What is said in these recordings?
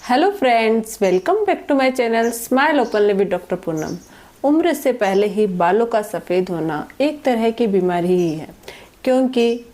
Hello friends, welcome back to my channel smile openly with doctor Poonam. उम्र से पहले ही बालों का सफ़ेद होना एक तरह की बीमारी ही है, क्योंकि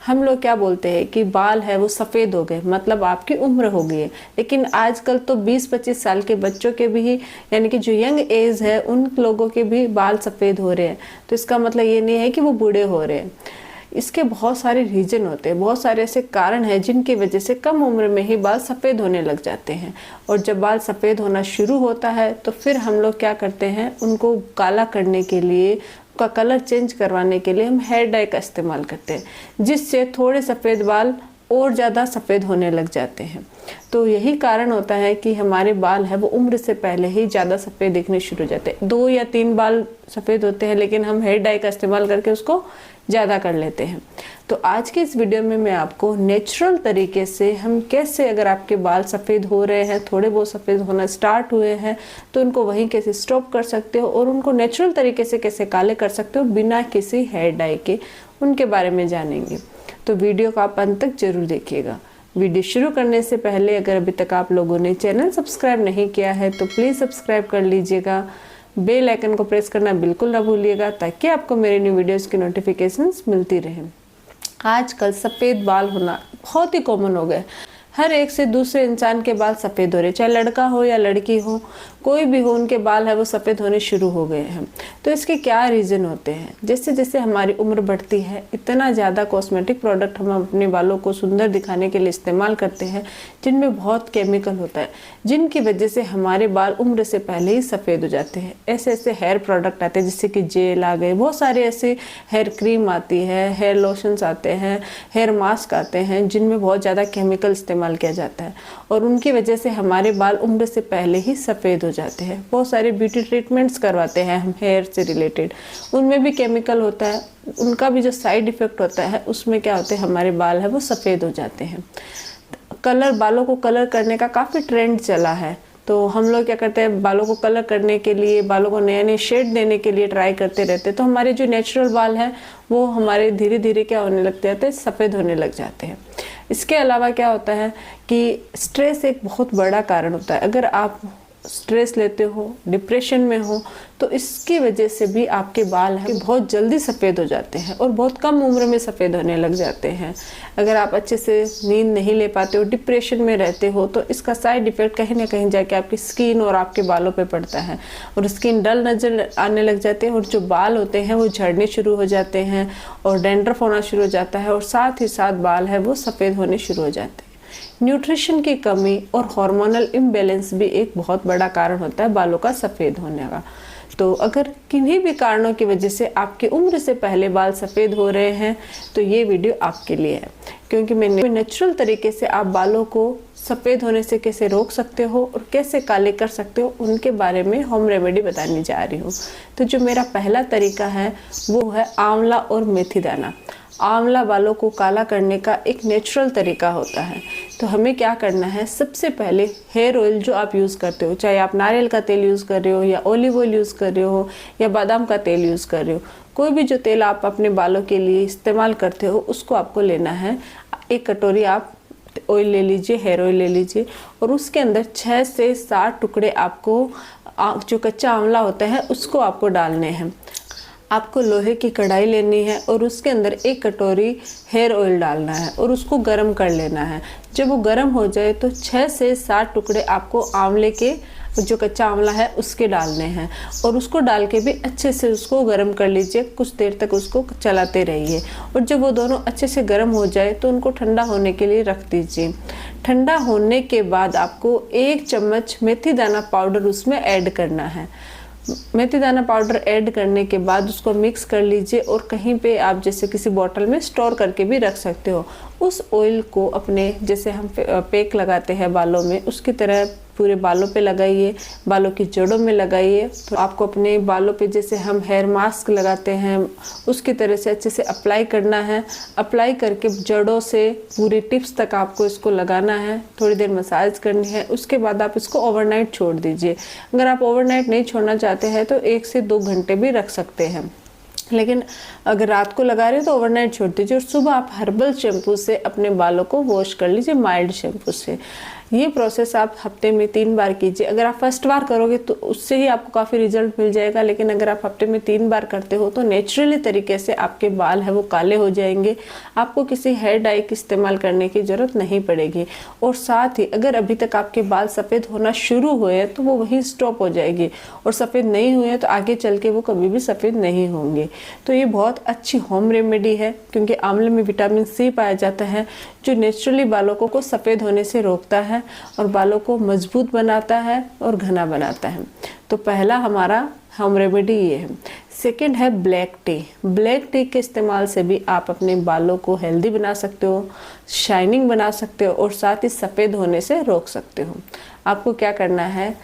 हम लोग क्या बोलते हैं कि बाल है वो सफ़ेद हो गए, मतलब आपकी उम्र हो गई है। लेकिन आजकल तो 20-25 साल के बच्चों के भी, यानी कि जो यंग एज है, उन लोगों के भी बाल सफ़ेद हो रहे हैं। तो इसका मतलब ये नहीं है कि वो बूढ़े हो रहे हैं। इसके बहुत सारे रीजन होते हैं, बहुत सारे ऐसे कारण हैं जिनकी वजह से कम उम्र में ही बाल सफ़ेद होने लग जाते हैं। और जब बाल सफ़ेद होना शुरू होता है तो फिर हम लोग क्या करते हैं, उनको काला करने के लिए, उनका कलर चेंज करवाने के लिए हम हेयर डाई का इस्तेमाल करते हैं, जिससे थोड़े सफ़ेद बाल और ज़्यादा सफ़ेद होने लग जाते हैं। तो यही कारण होता है कि हमारे बाल है वो उम्र से पहले ही ज़्यादा सफ़ेद दिखने शुरू हो जाते हैं। 2 या 3 बाल सफ़ेद होते हैं, लेकिन हम हेयर डाई का इस्तेमाल करके उसको ज़्यादा कर लेते हैं। तो आज के इस वीडियो में मैं आपको नेचुरल तरीके से हम कैसे, अगर आपके बाल सफ़ेद हो रहे हैं, थोड़े बहुत सफ़ेद होना स्टार्ट हुए हैं, तो उनको वहीं कैसे स्टॉप कर सकते हो और उनको नेचुरल तरीके से कैसे काले कर सकते हो बिना किसी हेयर डाई के, उनके बारे में जानेंगे। तो वीडियो को आप अंत तक जरूर देखिएगा। वीडियो शुरू करने से पहले अगर अभी तक आप लोगों ने चैनल सब्सक्राइब नहीं किया है तो प्लीज़ सब्सक्राइब कर लीजिएगा। बेल आइकन को प्रेस करना बिल्कुल ना भूलिएगा, ताकि आपको मेरे न्यू वीडियोस की नोटिफिकेशंस मिलती रहे। आजकल सफ़ेद बाल होना बहुत ही कॉमन हो गया। हर एक से दूसरे इंसान के बाल सफ़ेद हो रहे, चाहे लड़का हो या लड़की हो, कोई भी हो, उनके बाल है वो सफ़ेद होने शुरू हो गए हैं। तो इसके क्या रीज़न होते हैं? जैसे जैसे हमारी उम्र बढ़ती है, इतना ज़्यादा कॉस्मेटिक प्रोडक्ट हम अपने बालों को सुंदर दिखाने के लिए इस्तेमाल करते हैं, जिनमें बहुत केमिकल होता है, जिनकी वजह से हमारे बाल उम्र से पहले ही सफ़ेद हो जाते हैं। ऐसे ऐसे हेयर प्रोडक्ट आते हैं, जैसे कि जेल आ गए, बहुत सारे ऐसे हेयर क्रीम आती है, हेयर लोशंस आते हैं, हेयर मास्क आते हैं, जिनमें बहुत ज़्यादा केमिकल इस्तेमाल किया जाता है और उनकी वजह से हमारे बाल उम्र से पहले ही सफ़ेद हो जाते हैं। बहुत सारे ब्यूटी ट्रीटमेंट्स करवाते हैं हम हेयर से रिलेटेड, उनमें भी केमिकल होता है, उनका भी जो साइड इफ़ेक्ट होता है उसमें क्या होता है, हमारे बाल है वो सफ़ेद हो जाते हैं। कलर, बालों को कलर करने का काफ़ी ट्रेंड चला है, तो हम लोग क्या करते हैं, बालों को कलर करने के लिए, बालों को नए नए शेड देने के लिए ट्राई करते रहते हैं। तो हमारे जो नेचुरल बाल हैं वो हमारे धीरे धीरे क्या होने लग जाते हैं, सफ़ेद होने लग जाते हैं। इसके अलावा क्या होता है कि स्ट्रेस एक बहुत बड़ा कारण होता है। अगर आप स्ट्रेस लेते हो, डिप्रेशन में हो, तो इसकी वजह से भी आपके बाल हैं बहुत जल्दी सफ़ेद हो जाते हैं और बहुत कम उम्र में सफ़ेद होने लग जाते हैं। अगर आप अच्छे से नींद नहीं ले पाते हो, डिप्रेशन में रहते हो, तो इसका साइड इफ़ेक्ट कहीं ना कहीं जाके आपकी स्किन और आपके बालों पे पड़ता है और स्किन डल नजर आने लग जाते हैं और जो बाल होते हैं वो झड़ने शुरू हो जाते हैं और डैंड्रफ होना शुरू हो जाता है और साथ ही साथ बाल है वो सफ़ेद होने शुरू हो जाते हैं। न्यूट्रिशन की कमी और हार्मोनल इम्बैलेंस भी एक बहुत बड़ा कारण होता है बालों का सफ़ेद होने का। तो अगर किन्हीं भी कारणों की वजह से आपकी उम्र से पहले बाल सफ़ेद हो रहे हैं तो ये वीडियो आपके लिए है, क्योंकि मैंने नेचुरल तरीके से आप बालों को सफ़ेद होने से कैसे रोक सकते हो और कैसे काले कर सकते हो, उनके बारे में होम रेमेडी बताने जा रही हूँ। तो जो मेरा पहला तरीका है वो है आंवला और मेथी दाना। आंवला बालों को काला करने का एक नेचुरल तरीका होता है। तो हमें क्या करना है, सबसे पहले हेयर ऑयल जो आप यूज़ करते हो, चाहे आप नारियल का तेल यूज़ कर रहे हो या ऑलिव ऑयल यूज़ कर रहे हो या बादाम का तेल यूज़ कर रहे हो, कोई भी जो तेल आप अपने बालों के लिए इस्तेमाल करते हो उसको आपको लेना है। 1 कटोरी आप ऑयल ले लीजिए, हेयर ऑयल ले लीजिए और उसके अंदर 6 से 7 टुकड़े आपको जो कच्चा आंवला होता है उसको आपको डालने हैं। आपको लोहे की कढ़ाई लेनी है और उसके अंदर 1 कटोरी हेयर ऑयल डालना है और उसको गर्म कर लेना है। जब वो गर्म हो जाए तो 6 से 7 टुकड़े आपको आंवले के, जो कच्चा आंवला है उसके डालने हैं और उसको डाल के भी अच्छे से उसको गर्म कर लीजिए। कुछ देर तक उसको चलाते रहिए और जब वो दोनों अच्छे से गर्म हो जाए तो उनको ठंडा होने के लिए रख दीजिए। ठंडा होने के बाद आपको 1 चम्मच मेथी दाना पाउडर उसमें ऐड करना है। मेथी दाना पाउडर ऐड करने के बाद उसको मिक्स कर लीजिए और कहीं पे आप जैसे किसी बॉटल में स्टोर करके भी रख सकते हो। उस ऑयल को अपने, जैसे हम पैक लगाते हैं बालों में, उसकी तरह पूरे बालों पे लगाइए, बालों की जड़ों में लगाइए। तो आपको अपने बालों पे जैसे हम हेयर मास्क लगाते हैं उसकी तरह से अच्छे से अप्लाई करना है। अप्लाई करके जड़ों से पूरी टिप्स तक आपको इसको लगाना है, थोड़ी देर मसाज करनी है। उसके बाद आप इसको ओवरनाइट छोड़ दीजिए। अगर आप ओवरनाइट नहीं छोड़ना चाहते हैं तो 1 से 2 घंटे भी रख सकते हैं, लेकिन अगर रात को लगा रहे हो तो ओवरनाइट छोड़ दीजिए और सुबह आप हर्बल शैम्पू से अपने बालों को वॉश कर लीजिए, माइल्ड शैम्पू से। ये प्रोसेस आप हफ्ते में 3 बार कीजिए। अगर आप फर्स्ट बार करोगे तो उससे ही आपको काफ़ी रिजल्ट मिल जाएगा, लेकिन अगर आप हफ्ते में 3 बार करते हो तो नेचुरली तरीके से आपके बाल है वो काले हो जाएंगे। आपको किसी हेयर डाई का इस्तेमाल करने की ज़रूरत नहीं पड़ेगी। और साथ ही अगर अभी तक आपके बाल सफ़ेद होना शुरू हुए हैं तो वो वहीं स्टॉप हो जाएगी, और सफ़ेद नहीं हुए तो आगे चल के वो कभी भी सफ़ेद नहीं होंगे। तो ये बहुत अच्छी होम रेमेडी है, क्योंकि आंवले में विटामिन सी पाया जाता है जो नेचुरली बालों को सफ़ेद होने से रोकता है और बालों को मजबूत बनाता है और घना बनाता है। तो पहला हमारा होम रेमेडी ये है। सेकंड है ब्लैक टी। ब्लैक टी के इस्तेमाल से भी आप अपने बालों को हेल्दी बना सकते हो, शाइनिंग बना सकते हो और साथ ही सफ़ेद होने से रोक सकते हो। आपको क्या करना है,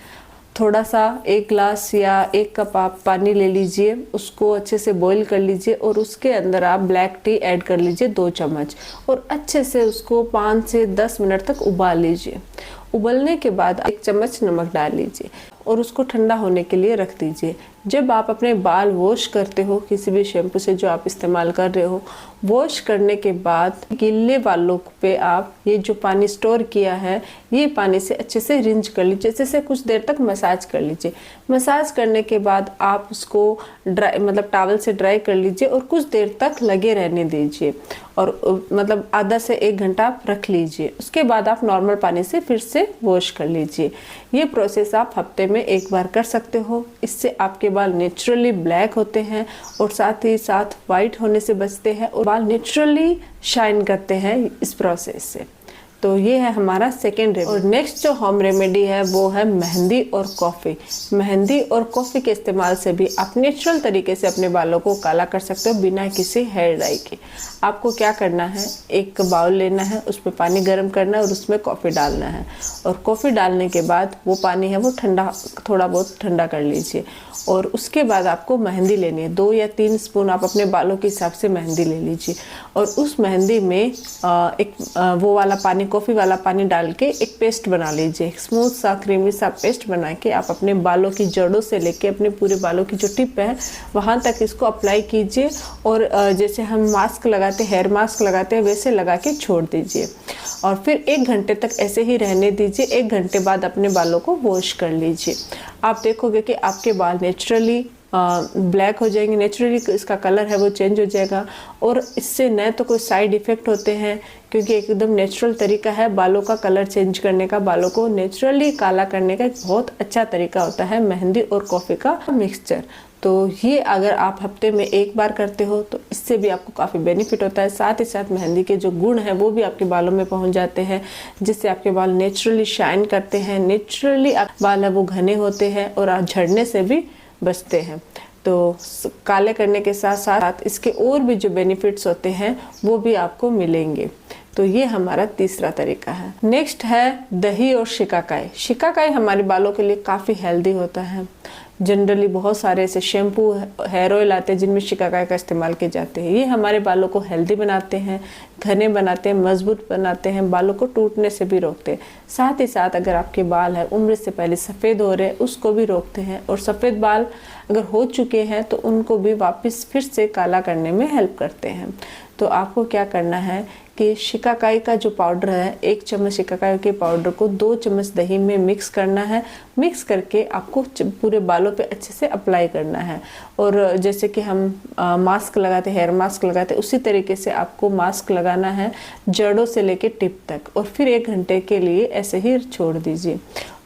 थोड़ा सा 1 गिलास या 1 कप आप पानी ले लीजिए, उसको अच्छे से बॉईल कर लीजिए और उसके अंदर आप ब्लैक टी ऐड कर लीजिए 2 चम्मच, और अच्छे से उसको 5 से 10 मिनट तक उबाल लीजिए। उबलने के बाद 1 चम्मच नमक डाल लीजिए और उसको ठंडा होने के लिए रख दीजिए। जब आप अपने बाल वॉश करते हो किसी भी शैम्पू से जो आप इस्तेमाल कर रहे हो, वॉश करने के बाद गीले बालों पे आप ये जो पानी स्टोर किया है ये पानी से अच्छे से रिंज कर लीजिए। जैसे कुछ देर तक मसाज कर लीजिए। मसाज करने के बाद आप उसको ड्राई मतलब टॉवल से ड्राई कर लीजिए और कुछ देर तक लगे रहने दीजिए, और मतलब आधा से 1 घंटा आप रख लीजिए। उसके बाद आप नॉर्मल पानी से फिर से वॉश कर लीजिए। ये प्रोसेस आप हफ्ते में 1 बार कर सकते हो। इससे आपके बाल नेचुरली ब्लैक होते हैं और साथ ही साथ वाइट होने से बचते हैं और बाल नेचुरली शाइन करते हैं इस प्रोसेस से। तो ये है हमारा सेकेंड रेमेडी। और नेक्स्ट जो होम रेमेडी है वो है मेहंदी और कॉफ़ी। मेहंदी और कॉफ़ी के इस्तेमाल से भी आप नेचुरल तरीके से अपने बालों को काला कर सकते हो बिना किसी हेयर डाई के। आपको क्या करना है, एक बाउल लेना है, उसमें पानी गर्म करना है और उसमें कॉफ़ी डालना है, और कॉफ़ी डालने के बाद वो पानी है वो ठंडा, थोड़ा बहुत ठंडा कर लीजिए। और उसके बाद आपको मेहंदी लेनी है। 2 या 3 स्पून आप अपने बालों के हिसाब से मेहंदी ले लीजिए, और उस मेहंदी में वो वाला पानी, कॉफ़ी वाला पानी डाल के एक पेस्ट बना लीजिए। स्मूथ सा क्रीमी सा पेस्ट बना के आप अपने बालों की जड़ों से लेके अपने पूरे बालों की जो टिप है वहाँ तक इसको अप्लाई कीजिए, और जैसे हम मास्क लगाते, हेयर मास्क लगाते हैं, वैसे लगा के छोड़ दीजिए। और फिर 1 घंटे तक ऐसे ही रहने दीजिए। 1 घंटे बाद अपने बालों को वॉश कर लीजिए। आप देखोगे कि आपके बाल नेचुरली ब्लैक हो जाएंगे, नेचुरली इसका कलर है वो चेंज हो जाएगा, और इससे न तो कोई साइड इफ़ेक्ट होते हैं, क्योंकि एकदम नेचुरल तरीका है बालों का कलर चेंज करने का, बालों को नेचुरली काला करने का एक बहुत अच्छा तरीका होता है मेहंदी और कॉफ़ी का मिक्सचर। तो ये अगर आप हफ्ते में 1 बार करते हो तो इससे भी आपको काफ़ी बेनिफिट होता है। साथ ही साथ मेहंदी के जो गुण हैं वो भी आपके बालों में पहुंच जाते हैं, जिससे आपके बाल नेचुरली शाइन करते हैं, नेचुरली बाल है वो घने होते हैं और झड़ने से भी बचते हैं। तो काले करने के साथ साथ इसके और भी जो बेनिफिट्स होते हैं वो भी आपको मिलेंगे। तो ये हमारा तीसरा तरीका है। नेक्स्ट है दही और शिकाकाई। शिकाकाई हमारे बालों के लिए काफ़ी हेल्दी होता है। जनरली बहुत सारे ऐसे शैम्पू, हेयर ऑयल आते हैं जिनमें शिकाकाई का इस्तेमाल किए जाते हैं। ये हमारे बालों को हेल्दी बनाते हैं, घने बनाते हैं, मजबूत बनाते हैं, बालों को टूटने से भी रोकते हैं। साथ ही साथ अगर आपके बाल है उम्र से पहले सफ़ेद हो रहे हैं उसको भी रोकते हैं, और सफ़ेद बाल अगर हो चुके हैं तो उनको भी वापस फिर से काला करने में हेल्प करते हैं। तो आपको क्या करना है कि शिकाकाई का जो पाउडर है, 1 चम्मच शिकाकाई के पाउडर को 2 चम्मच दही में मिक्स करना है। मिक्स करके आपको पूरे बालों पे अच्छे से अप्लाई करना है, और जैसे कि हम मास्क लगाते, हेयर मास्क लगाते, उसी तरीके से आपको मास्क लगाना है जड़ों से लेके टिप तक, और फिर 1 घंटे के लिए ऐसे ही छोड़ दीजिए।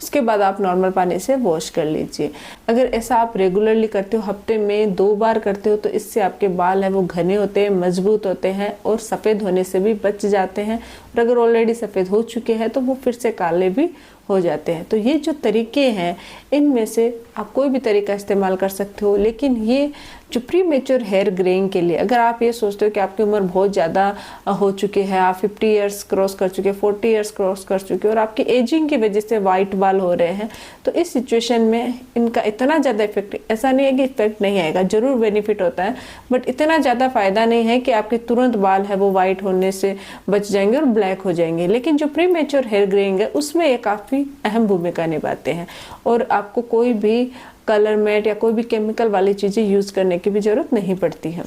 उसके बाद आप नॉर्मल पानी से वॉश कर लीजिए। अगर ऐसा आप रेगुलरली करते हो, हफ्ते में 2 बार करते हो, तो इससे आपके बाल है वो घने होते हैं, मजबूत होते हैं और सफ़ेद होने से भी बच जाते हैं। और अगर ऑलरेडी सफ़ेद हो चुके हैं तो वो फिर से काले भी हो जाते हैं। तो ये जो तरीके हैं इनमें से आप कोई भी तरीका इस्तेमाल कर सकते हो, लेकिन ये जो प्री मेच्योर हेयर ग्रेइंग के लिए, अगर आप ये सोचते हो कि आपकी उम्र बहुत ज़्यादा हो चुकी है, आप 50 ईयर्स क्रॉस कर चुके, 40 ईयर्स क्रॉस कर चुके और आपकी एजिंग की वजह से वाइट बाल हो रहे हैं, तो इस सिचुएशन में इनका इतना ज़्यादा इफेक्ट, ऐसा नहीं है कि इफेक्ट नहीं आएगा, ज़रूर बेनिफिट होता है, बट इतना ज़्यादा फ़ायदा नहीं है कि आपके तुरंत बाल है वो वाइट होने से बच जाएंगे और ब्लैक हो जाएंगे। लेकिन जो प्री मेच्योर हेयर ग्रेइंग है उसमें ये काफ़ी अहम भूमिका निभाते हैं, और आपको कोई भी कलर मेट या कोई भी केमिकल वाली चीज़ें यूज़ करने की भी ज़रूरत नहीं पड़ती है।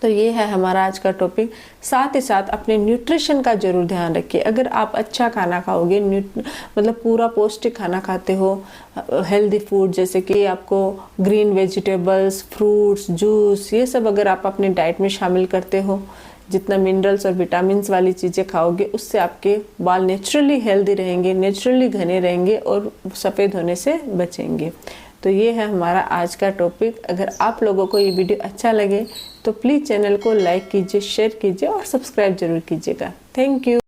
तो ये है हमारा आज का टॉपिक। साथ ही साथ अपने न्यूट्रिशन का जरूर ध्यान रखिए। अगर आप अच्छा खाना खाओगे, मतलब पूरा पौष्टिक खाना खाते हो, हेल्दी फूड जैसे कि आपको ग्रीन वेजिटेबल्स, फ्रूट्स, जूस, ये सब अगर आप अपनी डाइट में शामिल करते हो, जितना मिनरल्स और विटामिन्स वाली चीज़ें खाओगे, उससे आपके बाल नेचुरली हेल्दी रहेंगे, नेचुरली घने रहेंगे और सफ़ेद होने से बचेंगे। तो ये है हमारा आज का टॉपिक। अगर आप लोगों को ये वीडियो अच्छा लगे तो प्लीज़ चैनल को लाइक कीजिए, शेयर कीजिए और सब्सक्राइब जरूर कीजिएगा। Thank you.